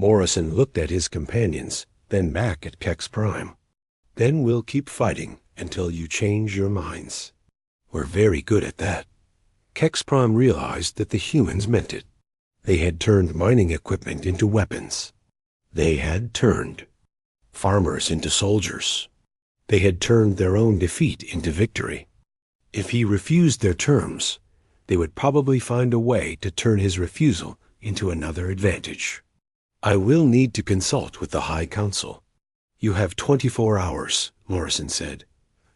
Morrison looked at his companions, then back at Kex Prime. "Then we'll keep fighting until you change your minds. We're very good at that." Kex Prime realized that the humans meant it. They had turned mining equipment into weapons. They had turned farmers into soldiers. They had turned their own defeat into victory. If he refused their terms, they would probably find a way to turn his refusal into another advantage. "I will need to consult with the High Council." "You have 24 hours, Morrison said.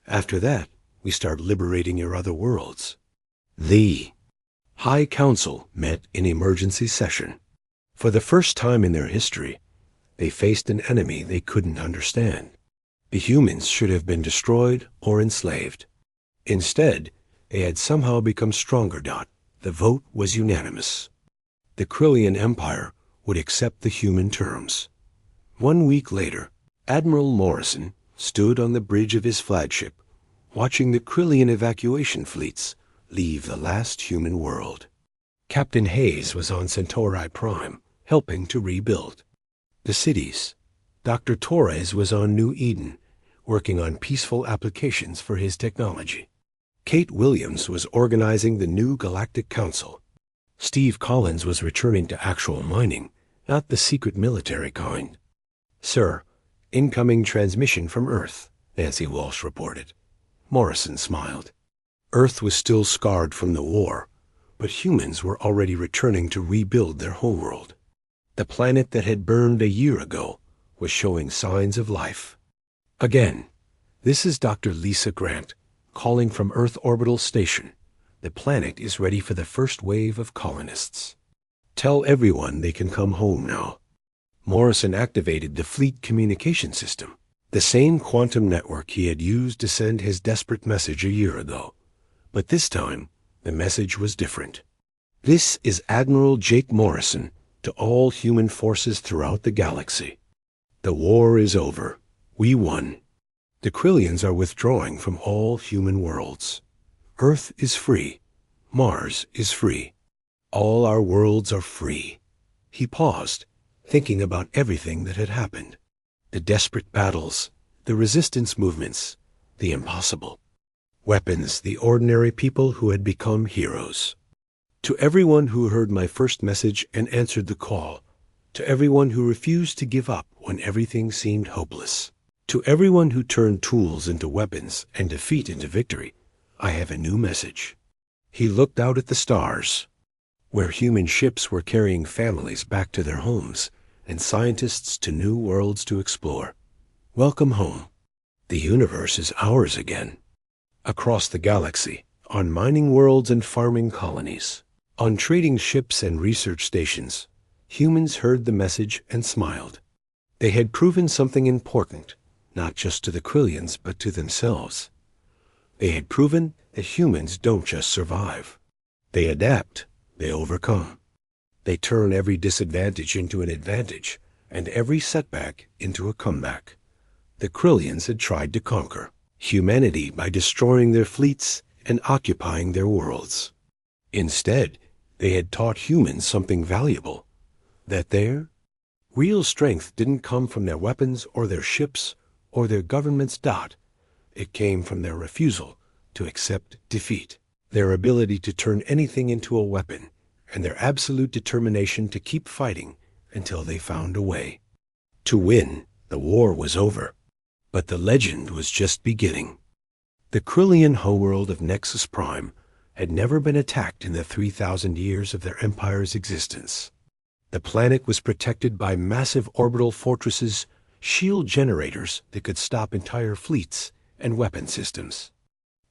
"After that, we start liberating your other worlds." The High Council met in emergency session. For the first time in their history, they faced an enemy they couldn't understand. The humans should have been destroyed or enslaved. Instead, they had somehow become stronger. The vote was unanimous. The Krillian Empire would accept the human terms. 1 week later, Admiral Morrison stood on the bridge of his flagship, watching the Krillian evacuation fleets leave the last human world. Captain Hayes was on Centauri Prime, helping to rebuild the cities. Dr. Torres was on New Eden, working on peaceful applications for his technology. Kate Williams was organizing the new Galactic Council. Steve Collins was returning to actual mining, not the secret military kind. "Sir, incoming transmission from Earth," Nancy Walsh reported. Morrison smiled. Earth was still scarred from the war, but humans were already returning to rebuild their homeworld. The planet that had burned a year ago was showing signs of life. "Again, this is Dr. Lisa Grant, calling from Earth Orbital Station. The planet is ready for the first wave of colonists. Tell everyone they can come home now." Morrison activated the fleet communication system, the same quantum network he had used to send his desperate message a year ago. But this time, the message was different. "This is Admiral Jake Morrison to all human forces throughout the galaxy. The war is over. We won. The Krillians are withdrawing from all human worlds. Earth is free. Mars is free. All our worlds are free." He paused, thinking about everything that had happened. The desperate battles, the resistance movements, the impossible. Weapons, the ordinary people who had become heroes. "To everyone who heard my first message and answered the call, to everyone who refused to give up when everything seemed hopeless, to everyone who turned tools into weapons and defeat into victory, I have a new message." He looked out at the stars, where human ships were carrying families back to their homes and scientists to new worlds to explore. "Welcome home. The universe is ours again." Across the galaxy, on mining worlds and farming colonies, on trading ships and research stations, humans heard the message and smiled. They had proven something important, not just to the Krillians, but to themselves. They had proven that humans don't just survive. They adapt, they overcome. They turn every disadvantage into an advantage, and every setback into a comeback. The Krillians had tried to conquer humanity by destroying their fleets and occupying their worlds. Instead, they had taught humans something valuable, that their real strength didn't come from their weapons or their ships or their governments. It came from their refusal to accept defeat, their ability to turn anything into a weapon, and their absolute determination to keep fighting until they found a way. To win, the war was over, but the legend was just beginning. The Krillian homeworld of Nexus Prime had never been attacked in the 3,000 years of their empire's existence. The planet was protected by massive orbital fortresses, shield generators that could stop entire fleets, and weapon systems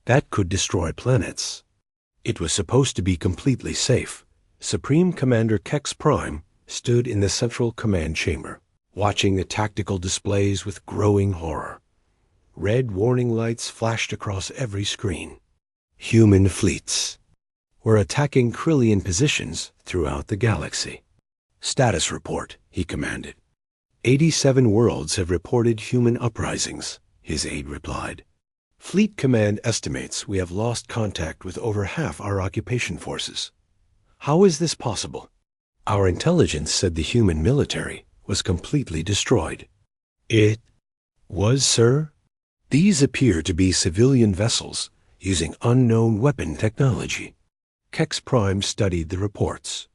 that could destroy planets. It was supposed to be completely safe. Supreme Commander Kex Prime stood in the central command chamber, watching the tactical displays with growing horror. Red warning lights flashed across every screen. Human fleets were attacking Krillian positions throughout the galaxy. "Status report," he commanded. 87 worlds have reported human uprisings," his aide replied. "Fleet Command estimates we have lost contact with over half our occupation forces." "How is this possible?" "Our intelligence said the human military was completely destroyed. It was, sir? These appear to be civilian vessels using unknown weapon technology. Kex Prime studied the reports.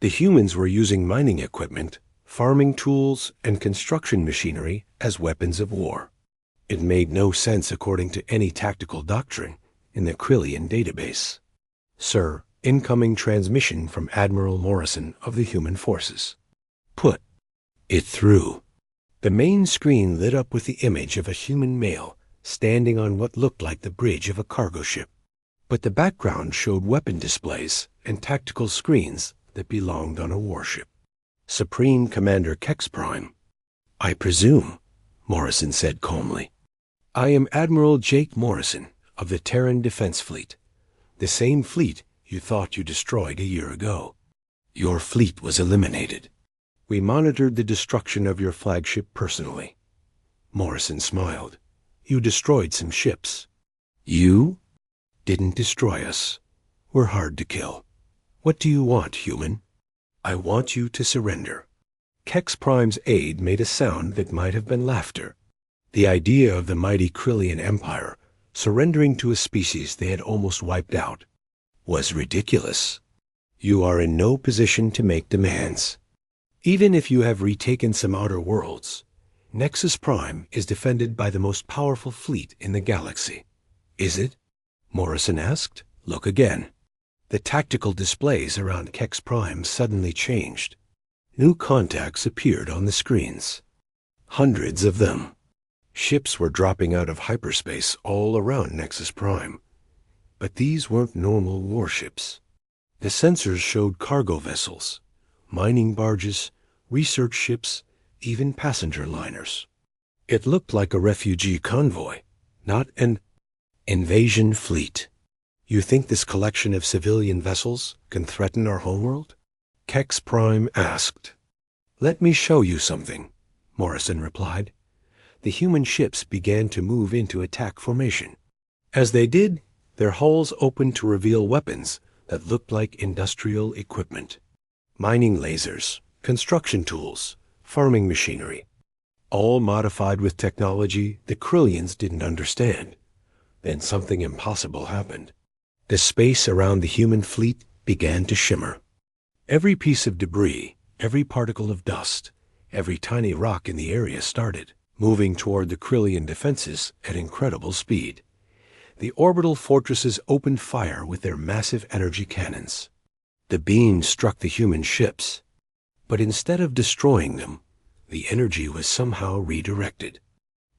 The humans were using mining equipment, farming tools, and construction machinery as weapons of war. It made no sense according to any tactical doctrine in the Krillian database. Sir, incoming transmission from Admiral Morrison of the Human Forces. Put it through. The main screen lit up with the image of a human male standing on what looked like the bridge of a cargo ship. But the background showed weapon displays and tactical screens that belonged on a warship. Supreme Commander Kex Prime. I presume, Morrison said calmly. I am Admiral Jake Morrison of the Terran Defense Fleet, the same fleet you thought you destroyed a year ago. Your fleet was eliminated. We monitored the destruction of your flagship personally. Morrison smiled. You destroyed some ships. You didn't destroy us. We're hard to kill. What do you want, human? I want you to surrender. Kex Prime's aide made a sound that might have been laughter. The idea of the mighty Krillian Empire surrendering to a species they had almost wiped out was ridiculous. You are in no position to make demands. Even if you have retaken some outer worlds, Nexus Prime is defended by the most powerful fleet in the galaxy. Is it? Morrison asked. Look again. The tactical displays around Kex Prime suddenly changed. New contacts appeared on the screens. Hundreds of them. Ships were dropping out of hyperspace all around Nexus Prime. But these weren't normal warships. The sensors showed cargo vessels, mining barges, research ships, even passenger liners. It looked like a refugee convoy, not an invasion fleet. You think this collection of civilian vessels can threaten our homeworld? Kex Prime asked. Let me show you something, Morrison replied. The human ships began to move into attack formation. As they did, their hulls opened to reveal weapons that looked like industrial equipment. Mining lasers, construction tools, farming machinery, all modified with technology the Krillians didn't understand. Then something impossible happened. The space around the human fleet began to shimmer. Every piece of debris, every particle of dust, every tiny rock in the area started moving toward the Krillian defenses at incredible speed. The orbital fortresses opened fire with their massive energy cannons. The beams struck the human ships, but instead of destroying them, the energy was somehow redirected.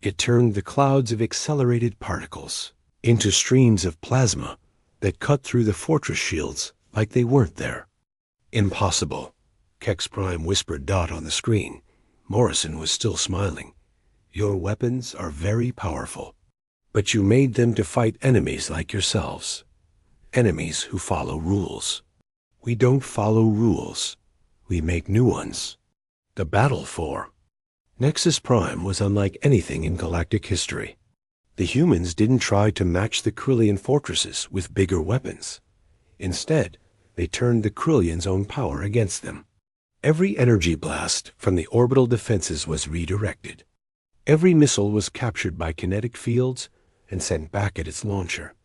It turned the clouds of accelerated particles into streams of plasma that cut through the fortress shields like they weren't there. Impossible, Kex Prime whispered Dot on the screen. Morrison was still smiling. Your weapons are very powerful, but you made them to fight enemies like yourselves. Enemies who follow rules. We don't follow rules. We make new ones. The battle for Nexus Prime was unlike anything in galactic history. The humans didn't try to match the Krillian fortresses with bigger weapons. Instead, they turned the Krillians' own power against them. Every energy blast from the orbital defenses was redirected. Every missile was captured by kinetic fields and sent back at its launcher.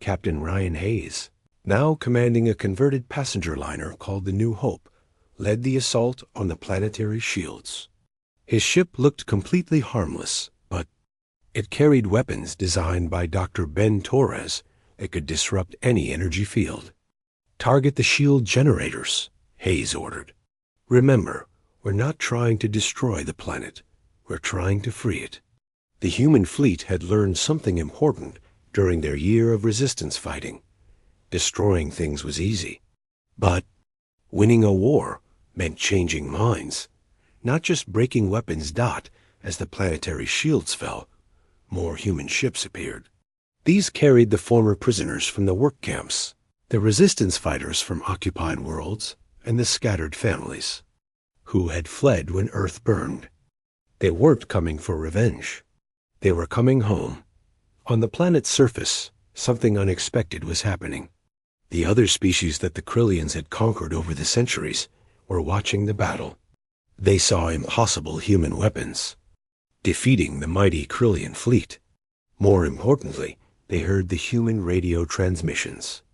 Captain Ryan Hayes, now commanding a converted passenger liner called the New Hope, led the assault on the planetary shields. His ship looked completely harmless, but it carried weapons designed by Dr. Ben Torres that could disrupt any energy field. Target the shield generators, Hayes ordered. Remember, we're not trying to destroy the planet. We're trying to free it. The human fleet had learned something important during their year of resistance fighting. Destroying things was easy. But winning a war meant changing minds, not just breaking weapons. Dot, as the planetary shields fell, more human ships appeared. These carried the former prisoners from the work camps, the resistance fighters from occupied worlds, and the scattered families who had fled when Earth burned. They weren't coming for revenge. They were coming home. On the planet's surface, something unexpected was happening. The other species that the Krillians had conquered over the centuries were watching the battle. They saw impossible human weapons, defeating the mighty Krillian fleet. More importantly, they heard the human radio transmissions.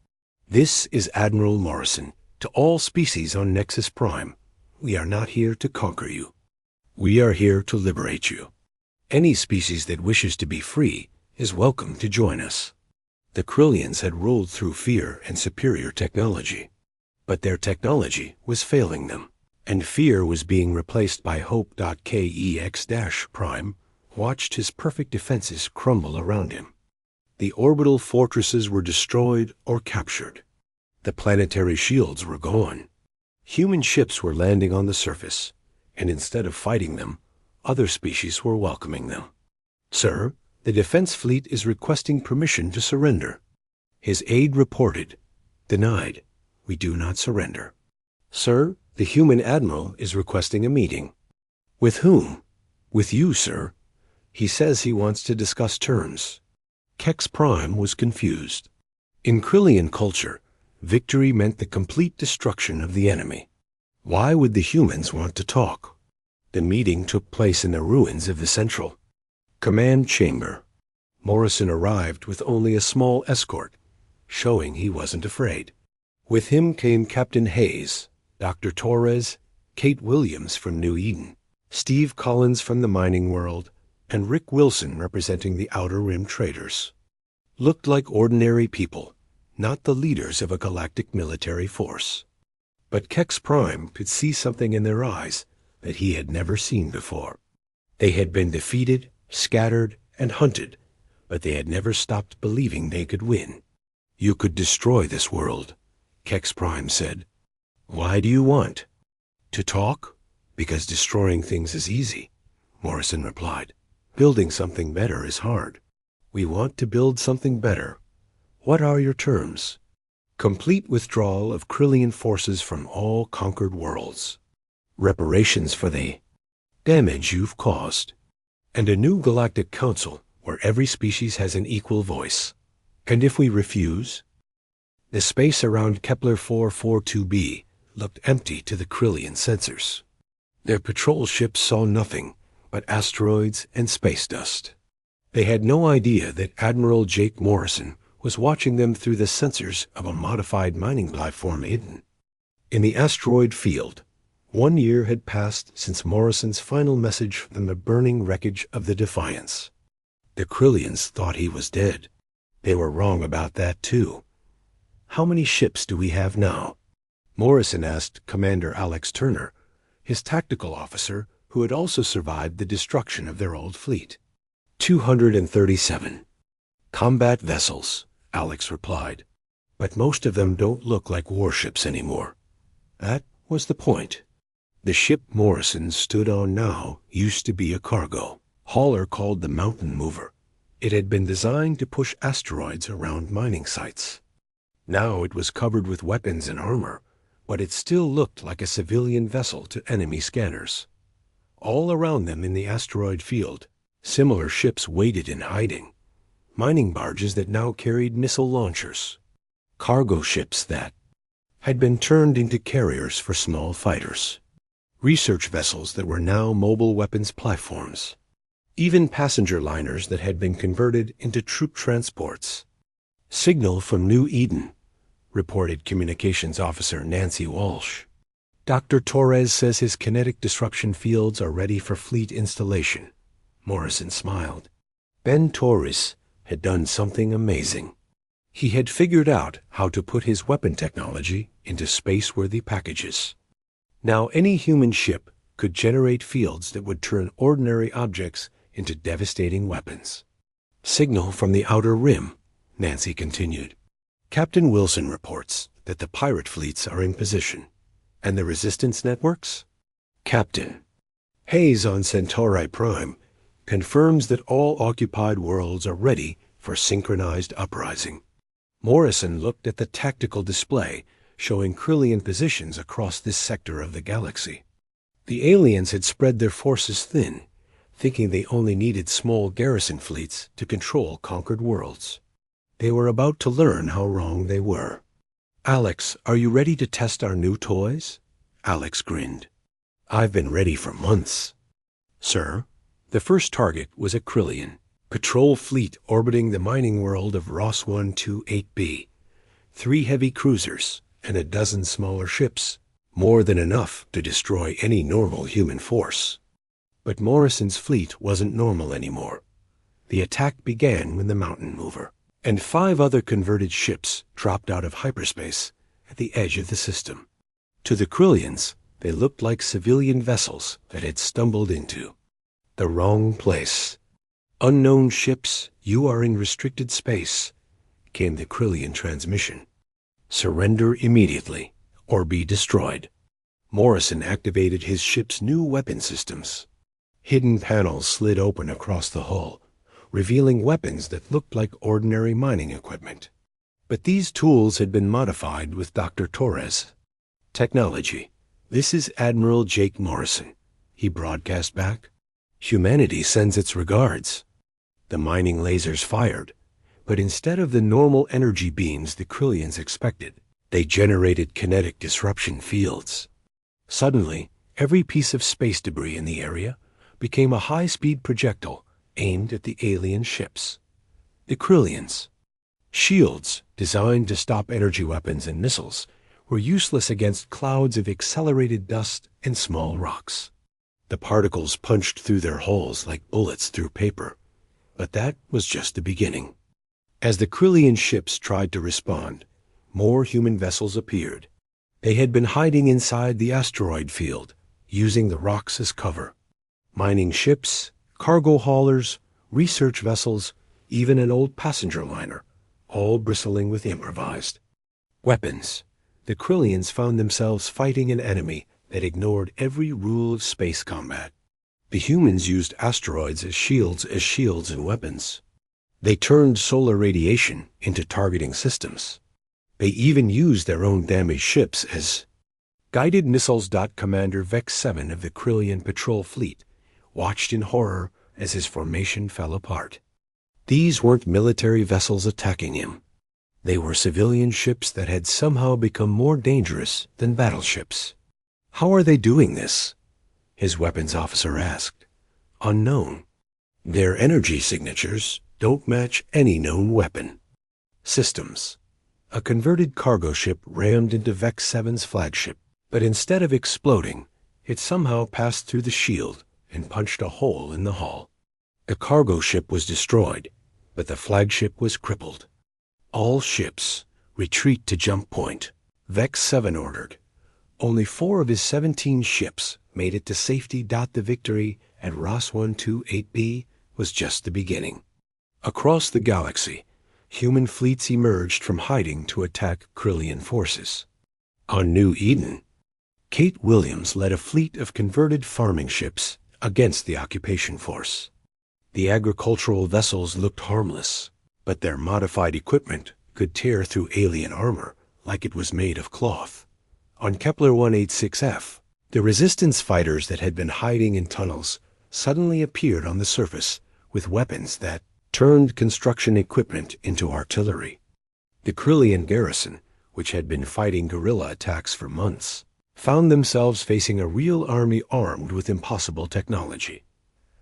"This is Admiral Morrison. To all species on Nexus Prime, we are not here to conquer you. We are here to liberate you. Any species that wishes to be free is welcome to join us." The Krillians had ruled through fear and superior technology, but their technology was failing them, and fear was being replaced by hope. KEX-Prime watched his perfect defenses crumble around him. The orbital fortresses were destroyed or captured. The planetary shields were gone. Human ships were landing on the surface, and instead of fighting them, other species were welcoming them. "Sir, the defense fleet is requesting permission to surrender." His aide reported, "Denied. We do not surrender." "Sir, the human admiral is requesting a meeting." "With whom?" "With you, sir. He says he wants to discuss terms." Kex Prime was confused. In Krillian culture, victory meant the complete destruction of the enemy. Why would the humans want to talk? The meeting took place in the ruins of the Central Command Chamber. Morrison arrived with only a small escort, showing he wasn't afraid. With him came Captain Hayes, Dr. Torres, Kate Williams from New Eden, Steve Collins from the mining world, and Rick Wilson representing the Outer Rim traders. Looked like ordinary people, not the leaders of a galactic military force. But Kex Prime could see something in their eyes that he had never seen before. They had been defeated, scattered, and hunted, but they had never stopped believing they could win. "You could destroy this world," Kex Prime said. "Why do you want?" "To talk? Because destroying things is easy," Morrison replied. "Building something better is hard. We want to build something better. What are your terms?" "Complete withdrawal of Krillian forces from all conquered worlds. Reparations for the damage you've caused. And a new galactic council where every species has an equal voice." "And if we refuse?" The space around Kepler 442b looked empty to the Krillian sensors. Their patrol ships saw nothing but asteroids and space dust. They had no idea that Admiral Jake Morrison was watching them through the sensors of a modified mining platform hidden in the asteroid field. 1 year had passed since Morrison's final message from the burning wreckage of the Defiance. The Krillians thought he was dead. They were wrong about that, too. "How many ships do we have now?" Morrison asked Commander Alex Turner, his tactical officer who had also survived the destruction of their old fleet. 237. "Combat vessels," Alex replied. "But most of them don't look like warships anymore." That was the point. The ship Morrison stood on now used to be a cargo hauler called the Mountain Mover. It had been designed to push asteroids around mining sites. Now it was covered with weapons and armor, but it still looked like a civilian vessel to enemy scanners. All around them in the asteroid field, similar ships waited in hiding. Mining barges that now carried missile launchers. Cargo ships that had been turned into carriers for small fighters. Research vessels that were now mobile weapons platforms. Even passenger liners that had been converted into troop transports. "Signal from New Eden," reported Communications Officer Nancy Walsh. "Dr. Torres says his kinetic disruption fields are ready for fleet installation." Morrison smiled. Ben Torres had done something amazing. He had figured out how to put his weapon technology into space-worthy packages. Now any human ship could generate fields that would turn ordinary objects into devastating weapons. "Signal from the Outer Rim," Nancy continued. "Captain Wilson reports that the pirate fleets are in position. And the resistance networks?" "Captain Hayes on Centauri Prime confirms that all occupied worlds are ready for synchronized uprising." Morrison looked at the tactical display showing Krillian positions across this sector of the galaxy. The aliens had spread their forces thin, thinking they only needed small garrison fleets to control conquered worlds. They were about to learn how wrong they were. "Alex, are you ready to test our new toys?" Alex grinned. I've been ready for months. Sir, the first target was a Krillian patrol fleet orbiting the mining world of Ross 128b. 3 heavy cruisers and a dozen smaller ships, more than enough to destroy any normal human force. But Morrison's fleet wasn't normal anymore. The attack began when the Mountain Mover and 5 other converted ships dropped out of hyperspace at the edge of the system. To the Krillians, they looked like civilian vessels that had stumbled into the wrong place. "Unknown ships, you are in restricted space," came the Krillian transmission. "Surrender immediately, or be destroyed." Morrison activated his ship's new weapon systems. Hidden panels slid open across the hull, revealing weapons that looked like ordinary mining equipment. But these tools had been modified with Dr. Torres' technology. "This is Admiral Jake Morrison," he broadcast back. "Humanity sends its regards." The mining lasers fired, but instead of the normal energy beams the Krillians expected, they generated kinetic disruption fields. Suddenly, every piece of space debris in the area became a high-speed projectile aimed at the alien ships. The Krillians' shields, designed to stop energy weapons and missiles, were useless against clouds of accelerated dust and small rocks. The particles punched through their hulls like bullets through paper. But that was just the beginning. As the Krillian ships tried to respond, more human vessels appeared. They had been hiding inside the asteroid field, using the rocks as cover. Mining ships, cargo haulers, research vessels, even an old passenger liner, all bristling with improvised weapons. The Krillians found themselves fighting an enemy that ignored every rule of space combat. The humans used asteroids as shields and weapons. They turned solar radiation into targeting systems. They even used their own damaged ships as guided missiles. Commander Vex 7 of the Krillian patrol fleet watched in horror as his formation fell apart. These weren't military vessels attacking him. They were civilian ships that had somehow become more dangerous than battleships. "How are they doing this?" his weapons officer asked. "Unknown. Their energy signatures don't match any known weapon." Systems. A converted cargo ship rammed into Vex 7's flagship, but instead of exploding, it somehow passed through the shield and punched a hole in the hull. The cargo ship was destroyed, but the flagship was crippled. "All ships, retreat to jump point," Vex 7 ordered. Only 4 of his 17 ships made it to safety. The victory at Ross 128b was just the beginning. Across the galaxy, human fleets emerged from hiding to attack Krillian forces. On New Eden, Kate Williams led a fleet of converted farming ships against the occupation force. The agricultural vessels looked harmless, but their modified equipment could tear through alien armor like it was made of cloth. On Kepler 186f, the resistance fighters that had been hiding in tunnels suddenly appeared on the surface with weapons that turned construction equipment into artillery. The Krillian garrison, which had been fighting guerrilla attacks for months, found themselves facing a real army armed with impossible technology.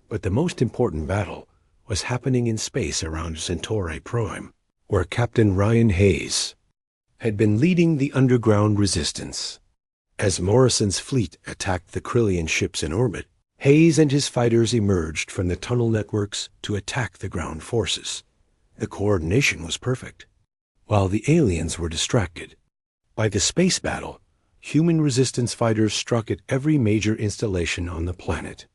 But the most important battle was happening in space around Centauri Prime, where Captain Ryan Hayes had been leading the underground resistance. As Morrison's fleet attacked the Krillian ships in orbit, Hayes and his fighters emerged from the tunnel networks to attack the ground forces. The coordination was perfect, while the aliens were distracted. By the space battle, human resistance fighters struck at every major installation on the planet.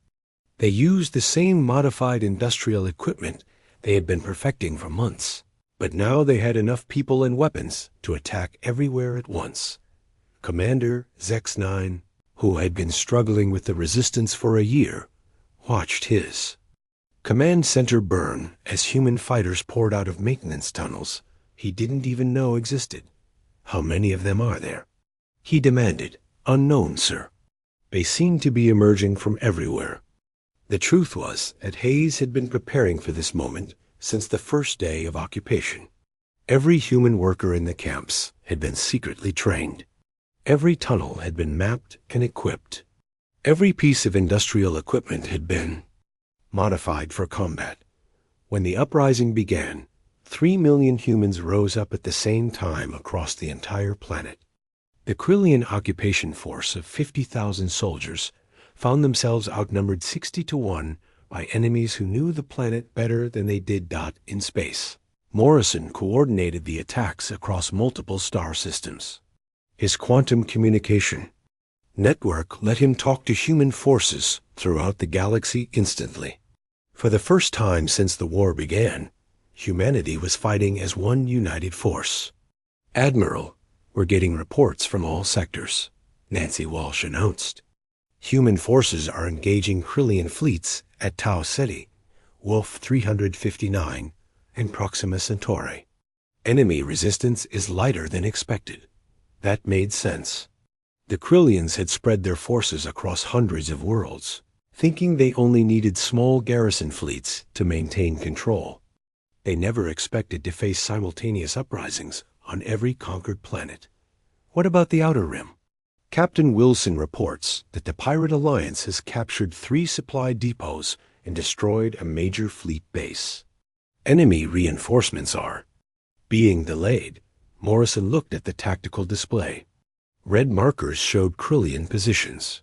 They used the same modified industrial equipment they had been perfecting for months, but now they had enough people and weapons to attack everywhere at once. Commander Zex 9, who had been struggling with the resistance for a year, watched his command center burn as human fighters poured out of maintenance tunnels he didn't even know existed. "How many of them are there?" he demanded. "Unknown, sir." They seemed to be emerging from everywhere. The truth was that Hayes had been preparing for this moment since the first day of occupation. Every human worker in the camps had been secretly trained. Every tunnel had been mapped and equipped. Every piece of industrial equipment had been modified for combat. When the uprising began, 3 million humans rose up at the same time across the entire planet. The Krillian occupation force of 50,000 soldiers found themselves outnumbered 60 to 1 by enemies who knew the planet better than they did in space. Morrison coordinated the attacks across multiple star systems. His quantum communication network let him talk to human forces throughout the galaxy instantly. For the first time since the war began, humanity was fighting as one united force. "Admiral, we're getting reports from all sectors," Nancy Walsh announced. "Human forces are engaging Krillian fleets at Tau Ceti, Wolf 359, and Proxima Centauri. Enemy resistance is lighter than expected." That made sense. The Krillians had spread their forces across hundreds of worlds, thinking they only needed small garrison fleets to maintain control. They never expected to face simultaneous uprisings on every conquered planet. What about the Outer Rim? Captain Wilson reports that the Pirate Alliance has captured 3 supply depots and destroyed a major fleet base. Enemy reinforcements are being delayed. Morrison looked at the tactical display. Red markers showed Krillian positions.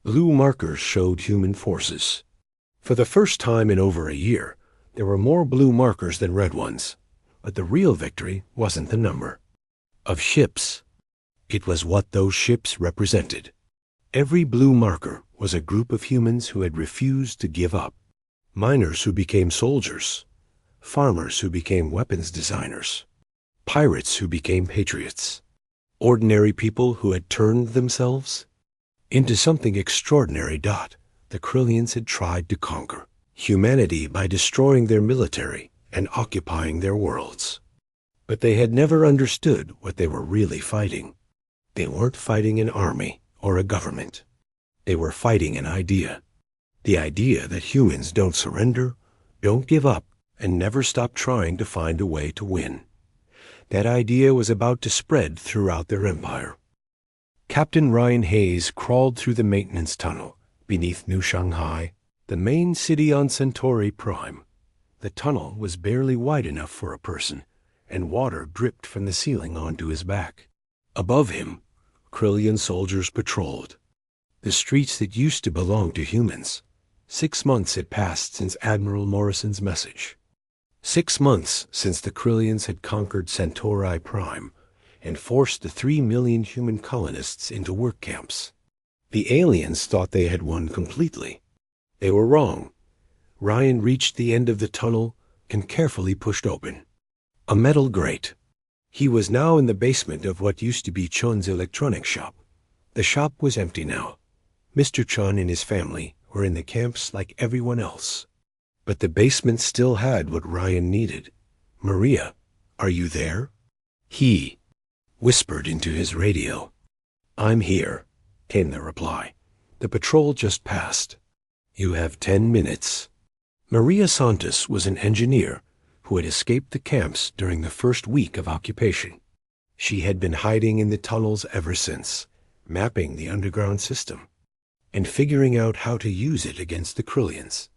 Blue markers showed human forces. For the first time in over a year, there were more blue markers than red ones, but the real victory wasn't the number of ships. It was what those ships represented. Every blue marker was a group of humans who had refused to give up. Miners who became soldiers, farmers who became weapons designers, pirates who became patriots, ordinary people who had turned themselves into something extraordinary. The Krillians had tried to conquer humanity by destroying their military and occupying their worlds. But they had never understood what they were really fighting. They weren't fighting an army or a government. They were fighting an idea. The idea that humans don't surrender, don't give up, and never stop trying to find a way to win. That idea was about to spread throughout their empire. Captain Ryan Hayes crawled through the maintenance tunnel beneath New Shanghai, the main city on Centauri Prime. The tunnel was barely wide enough for a person, and water dripped from the ceiling onto his back. Above him, Krillian soldiers patrolled the streets that used to belong to humans. 6 months had passed since Admiral Morrison's message. 6 months since the Krillians had conquered Centauri Prime and forced the 3 million human colonists into work camps. The aliens thought they had won completely. They were wrong. Ryan reached the end of the tunnel and carefully pushed open a metal grate. He was now in the basement of what used to be Chun's electronics shop. The shop was empty now. Mr. Chun and his family were in the camps like everyone else. But the basement still had what Ryan needed. "Maria, are you there?" He whispered into his radio. "I'm here," came the reply. "The patrol just passed. You have 10 minutes. Maria Santos was an engineer who had escaped the camps during the first week of occupation. She had been hiding in the tunnels ever since, mapping the underground system and figuring out how to use it against the Krillians.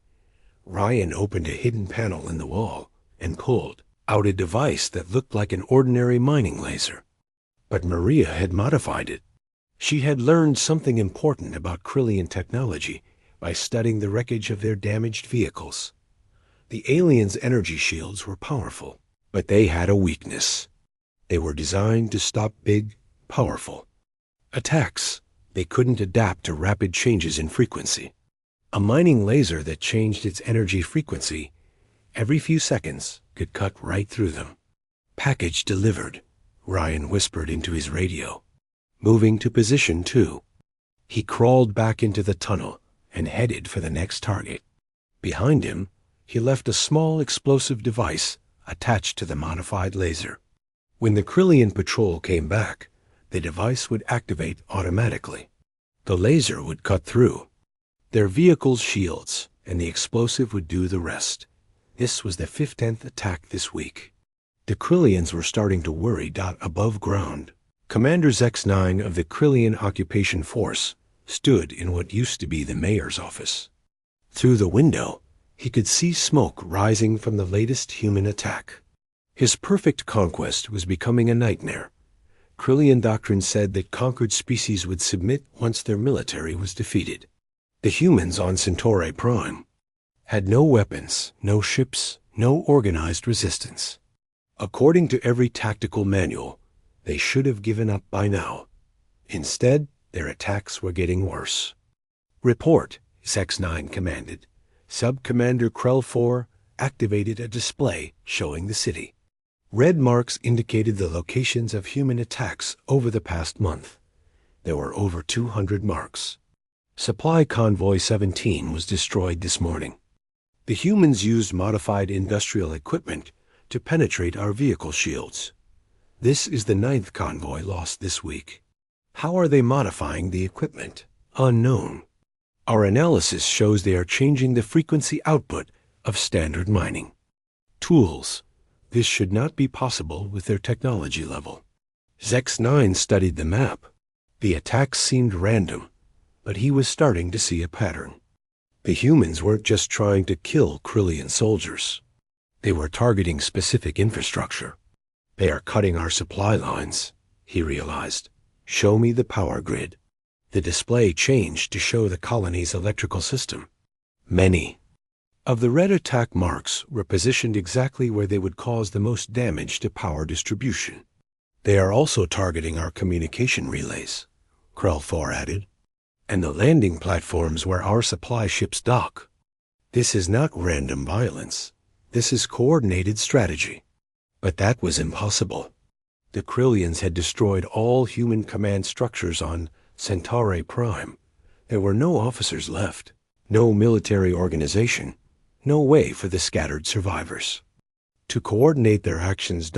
Ryan opened a hidden panel in the wall and pulled out a device that looked like an ordinary mining laser. But Maria had modified it. She had learned something important about Krillian technology by studying the wreckage of their damaged vehicles. The aliens' energy shields were powerful, but they had a weakness. They were designed to stop big, powerful attacks. They couldn't adapt to rapid changes in frequency. A mining laser that changed its energy frequency every few seconds could cut right through them. "Package delivered," Ryan whispered into his radio. "Moving to position 2. He crawled back into the tunnel and headed for the next target. Behind him, he left a small explosive device attached to the modified laser. When the Krillian patrol came back, the device would activate automatically. The laser would cut through their vehicle's shields, and the explosive would do the rest. This was the 15th attack this week. The Krillians were starting to worry. Above ground, Commander X9 of the Krillian Occupation Force stood in what used to be the mayor's office. Through the window, he could see smoke rising from the latest human attack. His perfect conquest was becoming a nightmare. Krillian doctrine said that conquered species would submit once their military was defeated. The humans on Centauri Prime had no weapons, no ships, no organized resistance. According to every tactical manual, they should have given up by now. Instead, their attacks were getting worse. "Report," X9 commanded. Sub-Commander Krell 4 activated a display showing the city. Red marks indicated the locations of human attacks over the past month. There were over 200 marks. Supply Convoy 17 was destroyed this morning. The humans used modified industrial equipment to penetrate our vehicle shields. This is the 9th convoy lost this week. How are they modifying the equipment? Unknown. Our analysis shows they are changing the frequency output of standard mining. Tools. This should not be possible with their technology level. Zex9 studied the map. The attacks seemed random, but he was starting to see a pattern. The humans weren't just trying to kill Krillian soldiers. They were targeting specific infrastructure. They are cutting our supply lines, he realized. Show me the power grid. The display changed to show the colony's electrical system. Many of the red attack marks were positioned exactly where they would cause the most damage to power distribution. They are also targeting our communication relays, Krell 4 added, and the landing platforms where our supply ships dock. This is not random violence. This is coordinated strategy. But that was impossible. The Krillians had destroyed all human command structures on Centauri Prime. There were no officers left, no military organization, no way for the scattered survivors to coordinate their actions.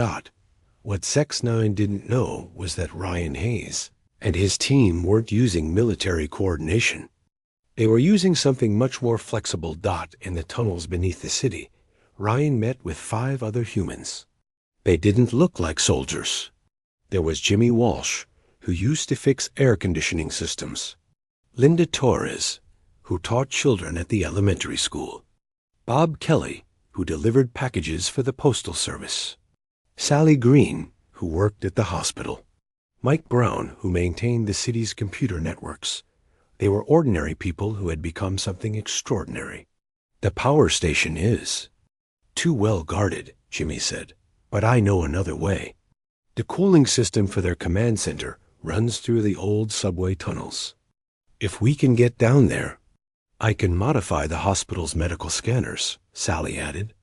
What Sex9 didn't know was that Ryan Hayes and his team weren't using military coordination. They were using something much more flexible. In the tunnels beneath the city, Ryan met with 5 other humans. They didn't look like soldiers. There was Jimmy Walsh, who used to fix air conditioning systems. Linda Torres, who taught children at the elementary school. Bob Kelly, who delivered packages for the postal service. Sally Green, who worked at the hospital. Mike Brown, who maintained the city's computer networks. They were ordinary people who had become something extraordinary. The power station is too well guarded, Jimmy said, but I know another way. The cooling system for their command center runs through the old subway tunnels. If we can get down there, I can modify the hospital's medical scanners, Sally added.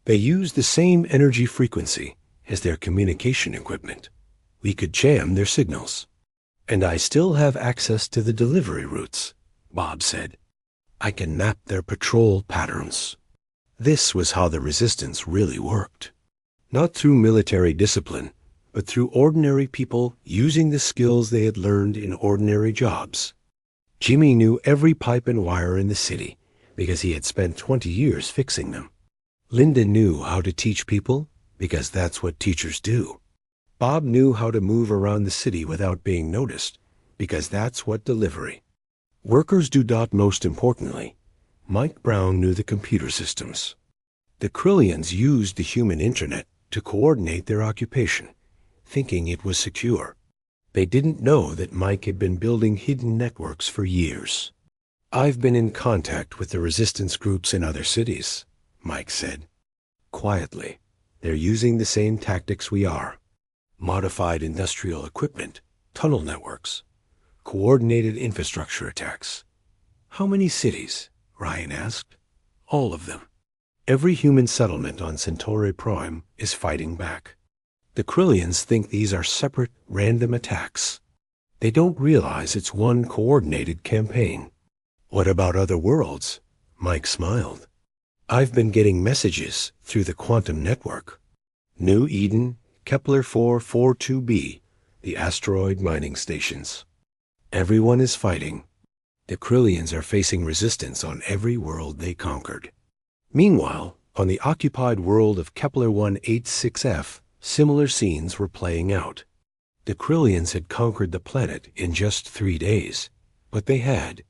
They use the same energy frequency as their communication equipment. We could jam their signals. And I still have access to the delivery routes, Bob said. I can map their patrol patterns. This was how the resistance really worked. Not through military discipline, but through ordinary people using the skills they had learned in ordinary jobs. Jimmy knew every pipe and wire in the city because he had spent 20 years fixing them. Linda knew how to teach people because that's what teachers do. Bob knew how to move around the city without being noticed because that's what delivery workers do. Most importantly, Mike Brown knew the computer systems. The Krillians used the human internet to coordinate their occupation, thinking it was secure. They didn't know that Mike had been building hidden networks for years. I've been in contact with the resistance groups in other cities, Mike said. Quietly, they're using the same tactics we are. Modified industrial equipment, tunnel networks, coordinated infrastructure attacks. How many cities? Ryan asked. All of them. Every human settlement on Centauri Prime is fighting back. The Krillians think these are separate, random attacks. They don't realize it's one coordinated campaign. What about other worlds? Mike smiled. I've been getting messages through the quantum network. New Eden, Kepler 442b, the asteroid mining stations. Everyone is fighting. The Krillians are facing resistance on every world they conquered. Meanwhile, on the occupied world of Kepler 186f, similar scenes were playing out. The Krillians had conquered the planet in just 3 days. But they had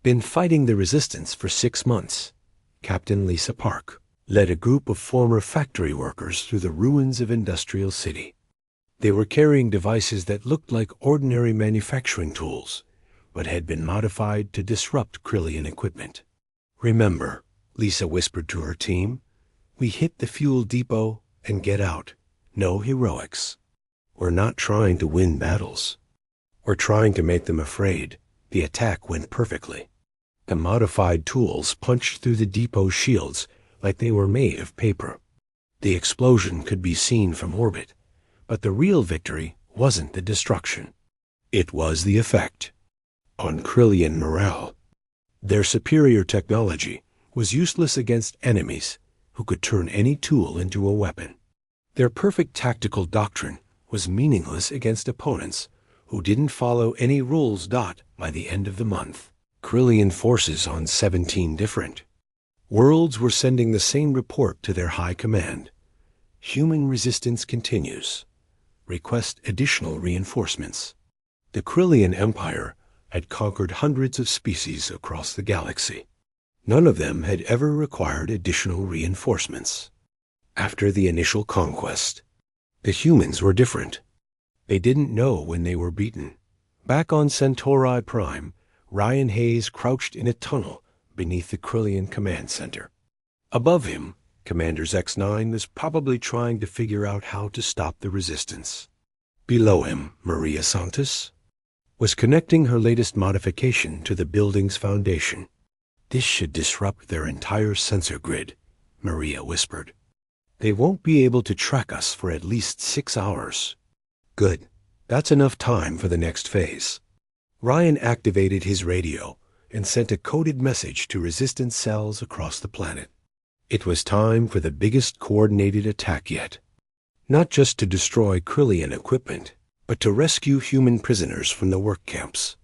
been fighting the resistance for 6 months. Captain Lisa Park led a group of former factory workers through the ruins of Industrial City. They were carrying devices that looked like ordinary manufacturing tools, but had been modified to disrupt Krillian equipment. "Remember," Lisa whispered to her team, "we hit the fuel depot and get out. No heroics. We're not trying to win battles. We're trying to make them afraid." The attack went perfectly. The modified tools punched through the depot's shields like they were made of paper. The explosion could be seen from orbit, but the real victory wasn't the destruction. It was the effect on Krillian morale. Their superior technology was useless against enemies who could turn any tool into a weapon. Their perfect tactical doctrine was meaningless against opponents who didn't follow any rules. By the end of the month, Krillian forces on 17 different worlds were sending the same report to their high command. Human resistance continues. Request additional reinforcements. The Krillian Empire had conquered hundreds of species across the galaxy. None of them had ever required additional reinforcements. After the initial conquest, the humans were different. They didn't know when they were beaten. Back on Centauri Prime, Ryan Hayes crouched in a tunnel beneath the Krillian Command Center. Above him, Commander X9 was probably trying to figure out how to stop the resistance. Below him, Maria Santos was connecting her latest modification to the building's foundation. "This should disrupt their entire sensor grid," Maria whispered. "They won't be able to track us for at least 6 hours." "Good. That's enough time for the next phase." Ryan activated his radio and sent a coded message to resistance cells across the planet. It was time for the biggest coordinated attack yet. Not just to destroy Krillian equipment, but to rescue human prisoners from the work camps.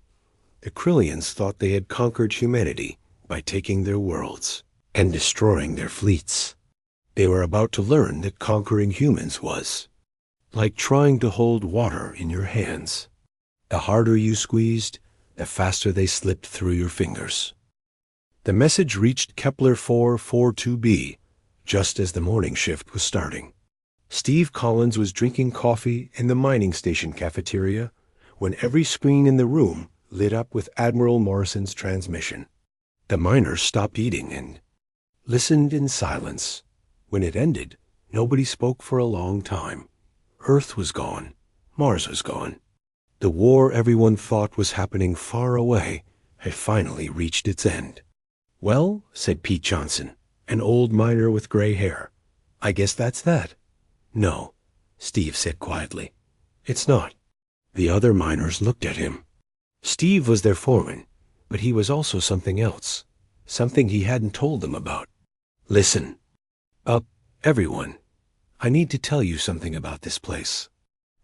The Krillians thought they had conquered humanity by taking their worlds and destroying their fleets. They were about to learn that conquering humans was like trying to hold water in your hands. The harder you squeezed, the faster they slipped through your fingers. The message reached Kepler 442b just as the morning shift was starting. Steve Collins was drinking coffee in the mining station cafeteria when every screen in the room lit up with Admiral Morrison's transmission. The miners stopped eating and listened in silence. When it ended, nobody spoke for a long time. Earth was gone. Mars was gone. The war everyone thought was happening far away had finally reached its end. "Well," said Pete Johnson, an old miner with gray hair, "I guess that's that." "No," Steve said quietly. "It's not." The other miners looked at him. Steve was their foreman, but he was also something else, something he hadn't told them about. "Listen. Everyone. I need to tell you something about this place.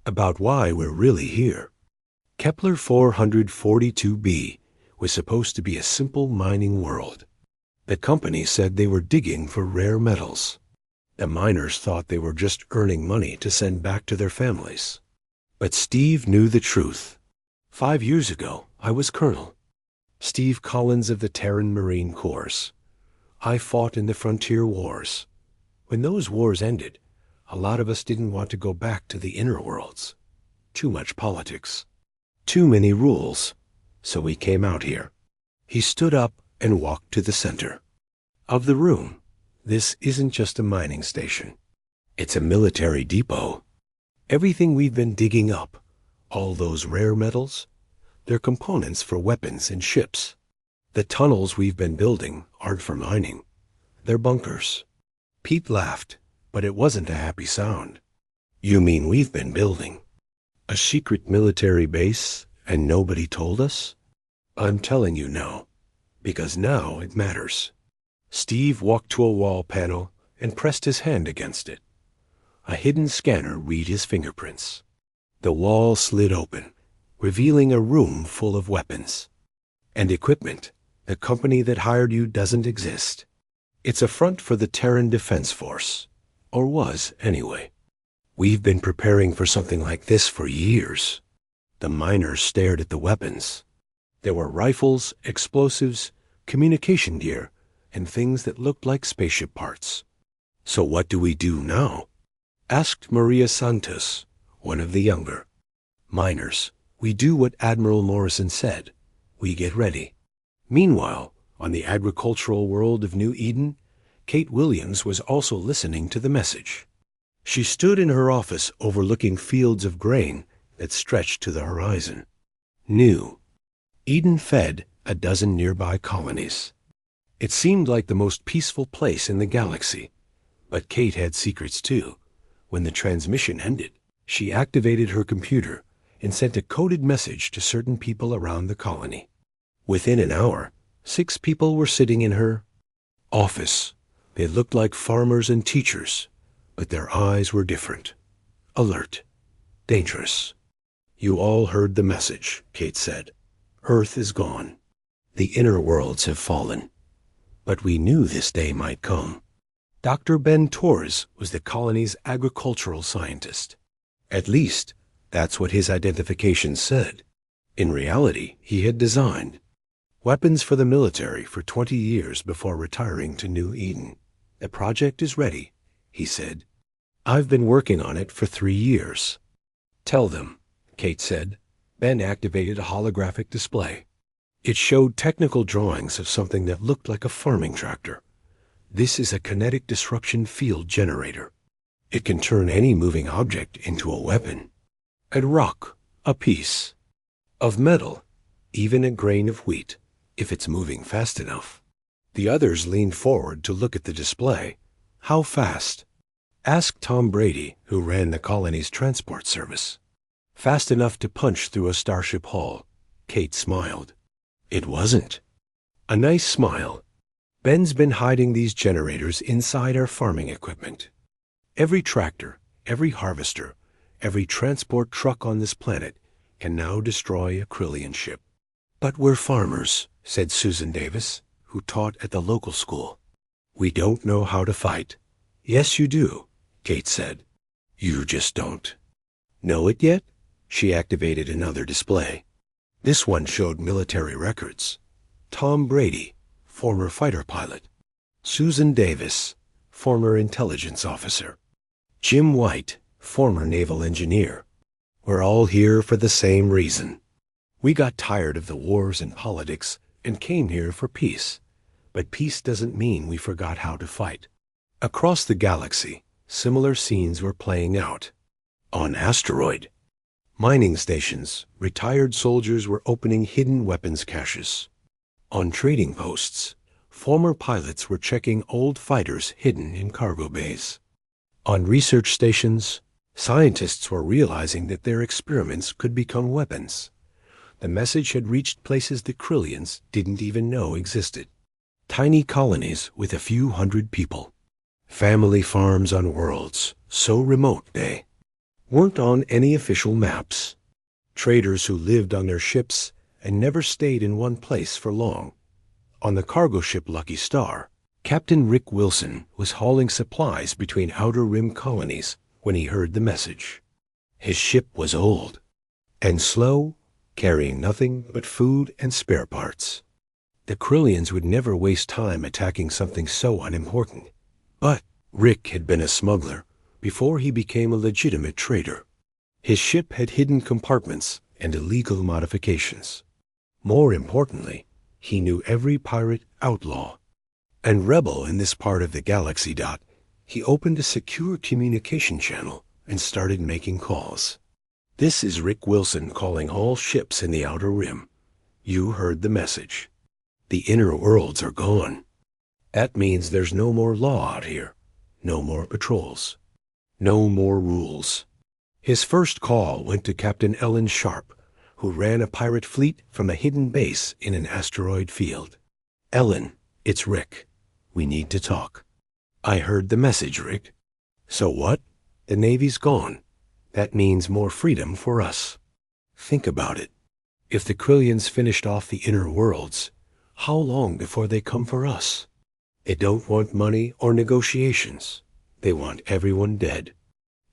About why we're really here." Kepler 442b was supposed to be a simple mining world. The company said they were digging for rare metals. The miners thought they were just earning money to send back to their families. But Steve knew the truth. 5 years ago, I was Colonel Steve Collins of the Terran Marine Corps. I fought in the frontier wars. When those wars ended, a lot of us didn't want to go back to the inner worlds. Too much politics. Too many rules. So we came out here. He stood up and walked to the center of the room. This isn't just a mining station. It's a military depot. Everything we've been digging up, all those rare metals, they're components for weapons and ships. The tunnels we've been building aren't for mining. They're bunkers. Pete laughed, but it wasn't a happy sound. "You mean we've been building a secret military base and nobody told us?" "I'm telling you now, because now it matters." Steve walked to a wall panel and pressed his hand against it. A hidden scanner read his fingerprints. The wall slid open, revealing a room full of weapons and equipment. The company that hired you doesn't exist. It's a front for the Terran Defense Force, or was anyway. We've been preparing for something like this for years. The miners stared at the weapons. There were rifles, explosives, communication gear, and things that looked like spaceship parts. "So what do we do now?" asked Maria Santos, one of the younger. "Miners, we do what Admiral Morrison said. We get ready." Meanwhile, on the agricultural world of New Eden, Kate Williams was also listening to the message. She stood in her office overlooking fields of grain that stretched to the horizon. New Eden fed a dozen nearby colonies. It seemed like the most peaceful place in the galaxy, but Kate had secrets too. When the transmission ended, she activated her computer and sent a coded message to certain people around the colony. Within an hour, 6 people were sitting in her office. They looked like farmers and teachers, but their eyes were different. Alert. Dangerous. "You all heard the message," Kate said. "Earth is gone. The inner worlds have fallen. But we knew this day might come." Dr. Ben Torres was the colony's agricultural scientist. At least, that's what his identification said. In reality, he had designed weapons for the military for 20 years before retiring to New Eden. "The project is ready," he said. "I've been working on it for 3 years." "Tell them," Kate said. Ben activated a holographic display. It showed technical drawings of something that looked like a farming tractor. "This is a kinetic disruption field generator. It can turn any moving object into a weapon. A rock, a piece of metal, even a grain of wheat, if it's moving fast enough." The others leaned forward to look at the display. "How fast?" asked Tom Brady, who ran the colony's transport service. "Fast enough to punch through a starship hull." Kate smiled. It wasn't. A nice smile. "Ben's been hiding these generators inside our farming equipment. Every tractor, every harvester, every transport truck on this planet can now destroy a Krillian ship." "But we're farmers," said Susan Davis, who taught at the local school. "We don't know how to fight." "Yes, you do," Kate said. "You just don't." "Know it yet?" She activated another display. This one showed military records. Tom Brady, former fighter pilot. Susan Davis, former intelligence officer. Jim White, former naval engineer. "We're all here for the same reason. We got tired of the wars and politics and came here for peace. But peace doesn't mean we forgot how to fight." Across the galaxy, similar scenes were playing out. On asteroid mining stations, retired soldiers were opening hidden weapons caches. On trading posts, former pilots were checking old fighters hidden in cargo bays. On research stations, scientists were realizing that their experiments could become weapons. The message had reached places the Krillians didn't even know existed. Tiny colonies with a few hundred people. Family farms on worlds, so remote they weren't on any official maps. Traders who lived on their ships and never stayed in one place for long. On the cargo ship Lucky Star, Captain Rick Wilson was hauling supplies between Outer Rim colonies when he heard the message. His ship was old and slow, carrying nothing but food and spare parts. The Krillians would never waste time attacking something so unimportant. But Rick had been a smuggler before he became a legitimate trader. His ship had hidden compartments and illegal modifications. More importantly, he knew every pirate, outlaw, and rebel in this part of the galaxy. He opened a secure communication channel and started making calls. "This is Rick Wilson calling all ships in the Outer Rim. You heard the message. The inner worlds are gone. That means there's no more law out here, no more patrols, no more rules." His first call went to Captain Ellen Sharp, who ran a pirate fleet from a hidden base in an asteroid field. "Ellen, it's Rick. We need to talk." "I heard the message, Rick." "So what?" "The Navy's gone. That means more freedom for us. Think about it. If the Krillians finished off the inner worlds, how long before they come for us? They don't want money or negotiations. They want everyone dead."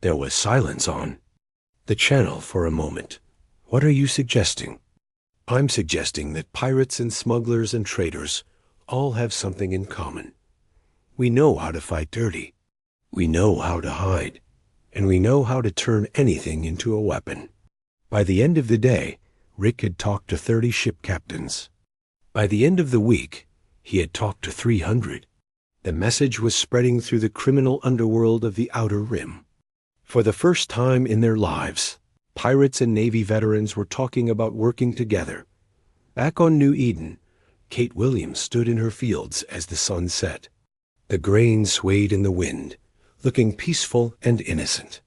There was silence on the channel for a moment. "What are you suggesting?" I'm suggesting that pirates and smugglers and traders all have something in common. We know how to fight dirty. We know how to hide. And we know how to turn anything into a weapon. By the end of the day, Rick had talked to 30 ship captains. By the end of the week, he had talked to 300. The message was spreading through the criminal underworld of the Outer Rim. For the first time in their lives, pirates and Navy veterans were talking about working together. Back on New Eden, Kate Williams stood in her fields as the sun set. The grain swayed in the wind, looking peaceful and innocent,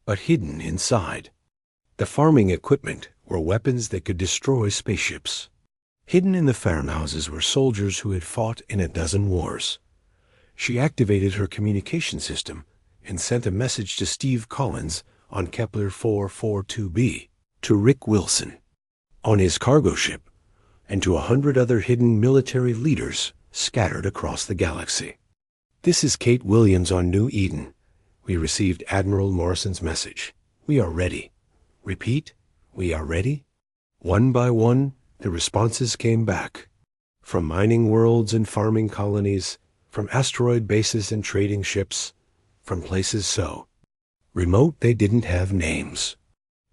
but hidden inside. The farming equipment were weapons that could destroy spaceships. Hidden in the farmhouses were soldiers who had fought in a dozen wars. She activated her communication system and sent a message to Steve Collins on Kepler 442b, to Rick Wilson on his cargo ship, and to 100 other hidden military leaders scattered across the galaxy. This is Kate Williams on New Eden. We received Admiral Morrison's message. We are ready. Repeat, we are ready. One by one, the responses came back. From mining worlds and farming colonies, from asteroid bases and trading ships, from places so remote they didn't have names.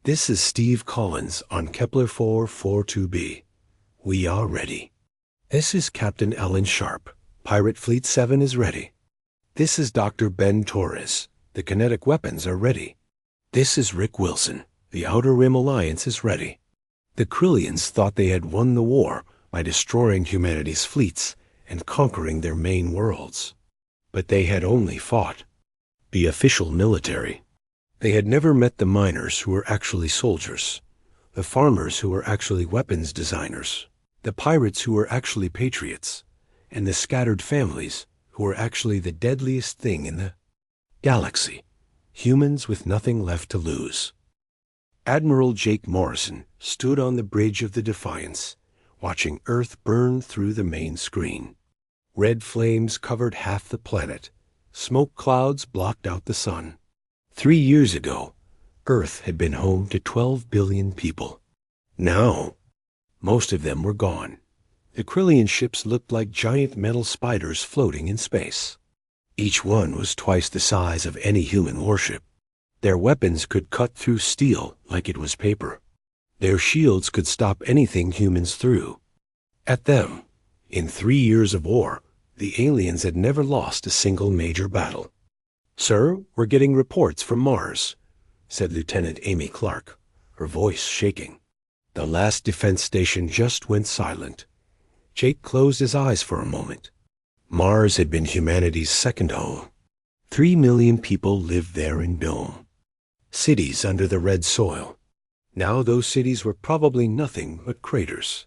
This is Steve Collins on Kepler 442b. We are ready. This is Captain Ellen Sharp. Pirate Fleet 7 is ready. This is Dr. Ben Torres. The kinetic weapons are ready. This is Rick Wilson. The Outer Rim Alliance is ready. The Krillians thought they had won the war by destroying humanity's fleets and conquering their main worlds. But they had only fought the official military. They had never met the miners who were actually soldiers, the farmers who were actually weapons designers, the pirates who were actually patriots, and the scattered families who were actually the deadliest thing in the galaxy, humans with nothing left to lose. Admiral Jake Morrison stood on the bridge of the Defiance, watching Earth burn through the main screen. Red flames covered half the planet. Smoke clouds blocked out the sun. 3 years ago, Earth had been home to 12 billion people. Now, most of them were gone. The Krillian ships looked like giant metal spiders floating in space. Each one was twice the size of any human warship. Their weapons could cut through steel like it was paper. Their shields could stop anything humans threw at them. In 3 years of war, the aliens had never lost a single major battle. "Sir, we're getting reports from Mars," said Lieutenant Amy Clark, her voice shaking. The last defense station just went silent. Jake closed his eyes for a moment. Mars had been humanity's second home. 3 million people lived there in dome cities under the red soil. Now those cities were probably nothing but craters.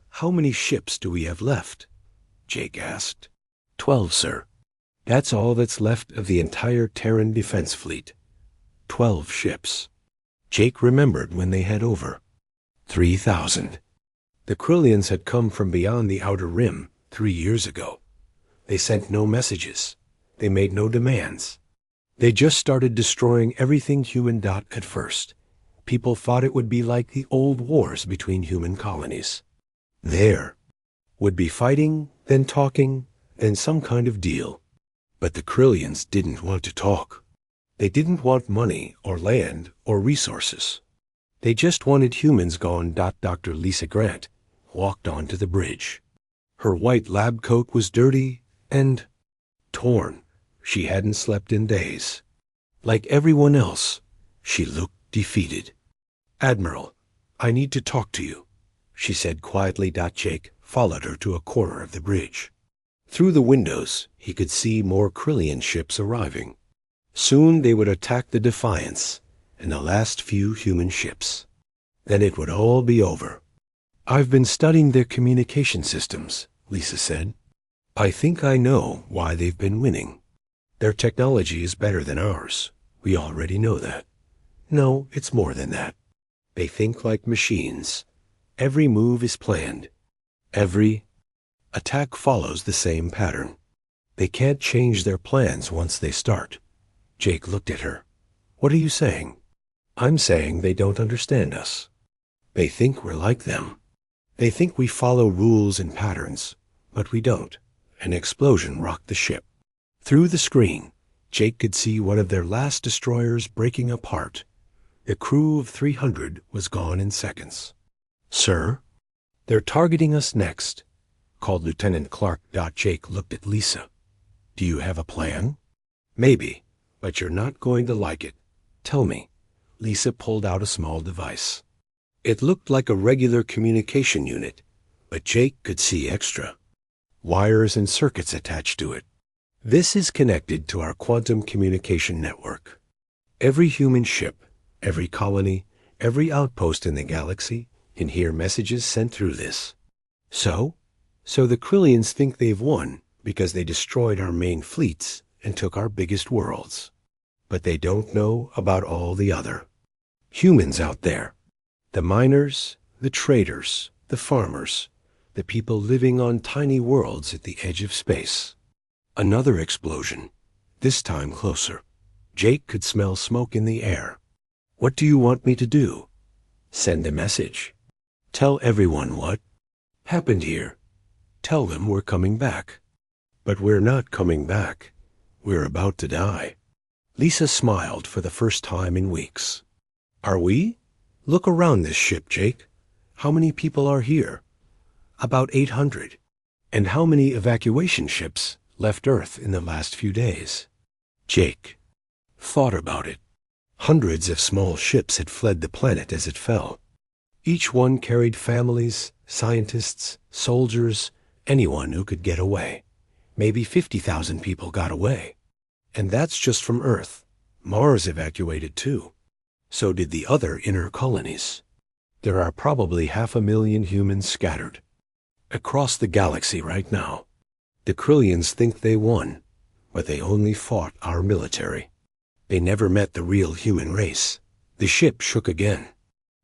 "How many ships do we have left?" Jake asked. 12, sir. That's all that's left of the entire Terran defense fleet. 12 ships. Jake remembered when they had over 3,000. The Krillians had come from beyond the Outer Rim 3 years ago. They sent no messages. They made no demands. They just started destroying everything human. At first, people thought it would be like the old wars between human colonies. There would be fighting, then talking, then some kind of deal. But the Krillians didn't want to talk. They didn't want money or land or resources. They just wanted humans gone. Dr. Lisa Grant walked onto the bridge. Her white lab coat was dirty and torn. She hadn't slept in days. Like everyone else, she looked defeated. "Admiral, I need to talk to you," she said quietly. Jake followed her to a corner of the bridge. Through the windows, he could see more Krillian ships arriving. Soon they would attack the Defiance and the last few human ships. Then it would all be over. "I've been studying their communication systems," Lisa said. "I think I know why they've been winning. Their technology is better than ours. We already know that. No, it's more than that. They think like machines. Every move is planned. Every attack follows the same pattern. They can't change their plans once they start." Jake looked at her. "What are you saying?" "I'm saying they don't understand us. They think we're like them. They think we follow rules and patterns, but we don't. An explosion rocked the ship. Through the screen, Jake could see one of their last destroyers breaking apart. The crew of 300 was gone in seconds. "Sir, they're targeting us next," called Lieutenant Clark. Jake looked at Lisa. "Do you have a plan?" "Maybe, but you're not going to like it. Tell me." Lisa pulled out a small device. It looked like a regular communication unit, but Jake could see extra wires and circuits attached to it. "This is connected to our quantum communication network. Every human ship, every colony, every outpost in the galaxy can hear messages sent through this. So the Krillians think they've won because they destroyed our main fleets and took our biggest worlds. But they don't know about all the other humans out there. The miners, the traders, the farmers, the people living on tiny worlds at the edge of space." Another explosion, this time closer. Jake could smell smoke in the air. "What do you want me to do?" "Send a message. Tell everyone what happened here. Tell them we're coming back." "But we're not coming back. We're about to die." Lisa smiled for the first time in weeks. "Are we? Look around this ship, Jake. How many people are here?" "About 800. "And how many evacuation ships left Earth in the last few days?" Jake thought about it. Hundreds of small ships had fled the planet as it fell. Each one carried families, scientists, soldiers, anyone who could get away. Maybe 50,000 people got away. And that's just from Earth. Mars evacuated too. So did the other inner colonies. There are probably 500,000 humans scattered across the galaxy right now. The Krillians think they won, but they only fought our military. They never met the real human race. The ship shook again.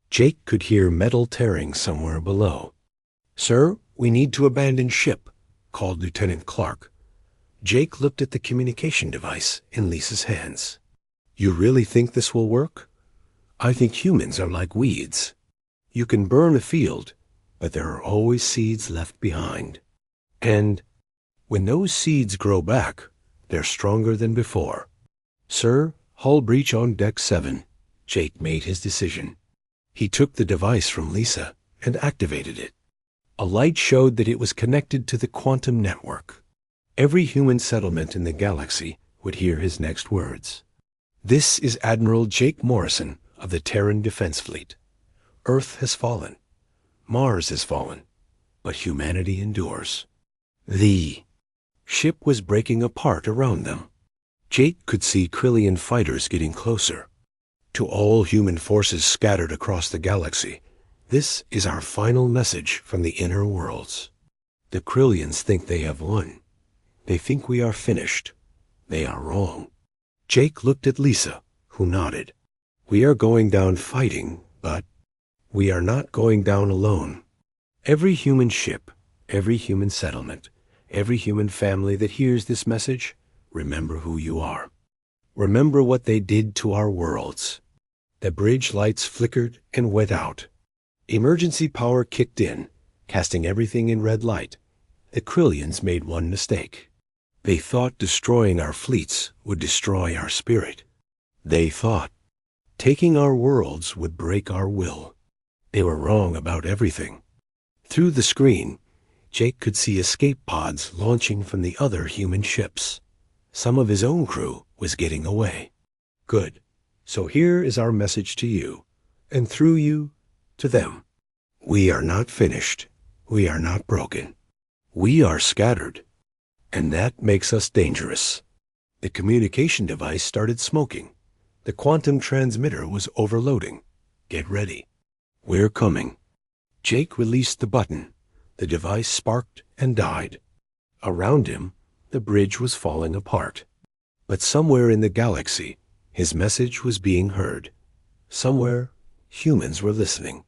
Jake could hear metal tearing somewhere below. "Sir, we need to abandon ship," called Lieutenant Clark. Jake looked at the communication device in Lisa's hands. "You really think this will work?" "I think humans are like weeds. You can burn a field, but there are always seeds left behind. And when those seeds grow back, they're stronger than before." "Sir, hull breach on deck 7. Jake made his decision. He took the device from Lisa and activated it. A light showed that it was connected to the quantum network. Every human settlement in the galaxy would hear his next words. "This is Admiral Jake Morrison of the Terran Defense Fleet. Earth has fallen. Mars has fallen. But humanity endures." The ship was breaking apart around them. Jake could see Krillian fighters getting closer. "To all human forces scattered across the galaxy, this is our final message from the inner worlds. The Krillians think they have won. They think we are finished. They are wrong." Jake looked at Lisa, who nodded. "We are going down fighting, but we are not going down alone. Every human ship, every human settlement, every human family that hears this message, remember who you are. Remember what they did to our worlds." The bridge lights flickered and went out. Emergency power kicked in, casting everything in red light. The Krillians made one mistake. They thought destroying our fleets would destroy our spirit. They thought taking our worlds would break our will. They were wrong about everything. Through the screen, Jake could see escape pods launching from the other human ships. Some of his own crew was getting away. "Good. So here is our message to you, and through you, to them. We are not finished. We are not broken. We are scattered. And that makes us dangerous." The communication device started smoking. The quantum transmitter was overloading. "Get ready. We're coming." Jake released the button. The device sparked and died. Around him, the bridge was falling apart. But somewhere in the galaxy, his message was being heard. Somewhere, humans were listening.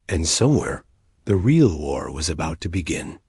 And somewhere, the real war was about to begin.